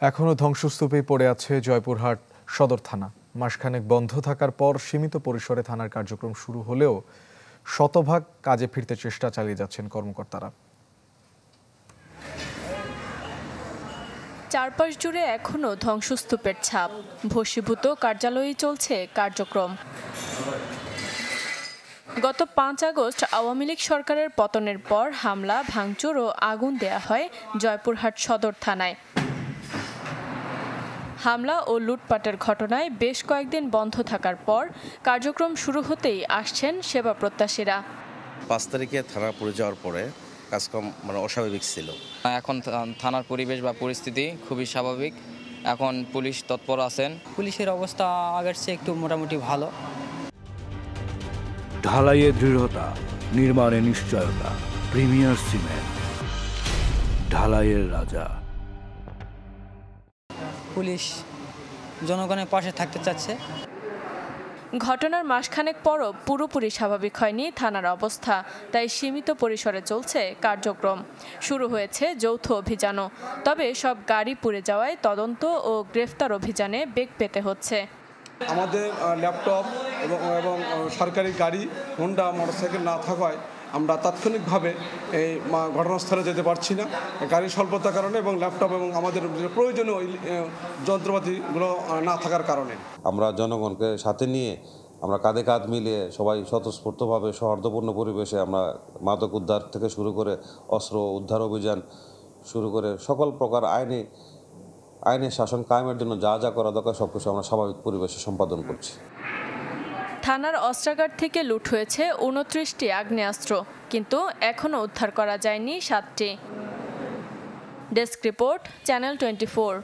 এখনো ধ্বংসস্তূপেই পড়ে আছে জয়পুরহাট সদর থানা। মাসখানেক বন্ধ থাকার পর সীমিত পরিসরে থানার কার্যক্রম শুরু হলেও শতভাগ কাজে ফিরতে চেষ্টা চালিয়ে যাচ্ছেন কর্মকর্তারা। চারপাশ জুড়ে এখনো ধ্বংসস্তূপের ছাপ, ভস্মীভূত কার্যালয়েই চলছে কার্যক্রম। গত ৫ আগস্ট আওয়ামী লীগ সরকারের পতনের পর হামলা, ভাঙচুর ও আগুন দেয়া হয় জয়পুরহাট সদর থানায়। হামলা ও লুটপাটের ঘটনায় বেশ কয়েকদিন বন্ধ থাকার পর কার্যক্রম শুরু হতেই আসছেন সেবা প্রত্যাশীরা। ৫ তারিখে থানা পড়ে যাওয়ার পরে কাজকর্ম অস্বাভাবিক ছিল। এখন থানার পরিবেশ বা পরিস্থিতি খুবই স্বাভাবিক। এখন পুলিশ তৎপর আছেন। পুলিশের অবস্থা আগের চেয়ে একটু মোটামুটি ভালো। ঢালাইয়ে দৃঢ়তা, নির্মাণে নিশ্চয়তা। প্রিমিয়ার সিমেন্ট, ঢালাইয়ের রাজা। পুলিশ জনগণের পাশে থাকতে চাচ্ছে। ঘটনার মাসখানেক পরও পুরোপুরি স্বাভাবিক হয়নি থানার অবস্থা, তাই সীমিত পরিসরে চলছে কার্যক্রম। শুরু হয়েছে যৌথ অভিযানও, তবে সব গাড়ি পুড়ে যাওয়ায় তদন্ত ও গ্রেফতার অভিযানে বেগ পেতে হচ্ছে। আমাদের ল্যাপটপ এবং সরকারি গাড়ি, হোন্ডা মোটরসাইকেল না থাকায় আমরা তাৎক্ষণিকভাবে এই ঘটনাস্থলে যেতে পারছি না, গাড়ির স্বল্পতার কারণে এবং ল্যাপটপ এবং আমাদের প্রয়োজনীয় যন্ত্রপাতিগুলো না থাকার কারণে। আমরা জনগণকে সাথে নিয়ে আমরা কাঁধে কাঁধ মিলিয়ে সবাই স্বতঃস্ফূর্তভাবে সৌহার্দ্যপূর্ণ পরিবেশে আমরা মাদক উদ্ধার থেকে শুরু করে অস্ত্র উদ্ধার অভিযান শুরু করে সকল প্রকার আইনের শাসন কায়েমের জন্য যা যা করা দরকার সবকিছু আমরা স্বাভাবিক পরিবেশে সম্পাদন করছি। থানার অস্ত্রাগার থেকে লুট হয়েছে ২৯টি আগ্নেয়াস্ত্র, কিন্তু এখনও উদ্ধার করা যায়নি ৭টি। Desk report, channel 24।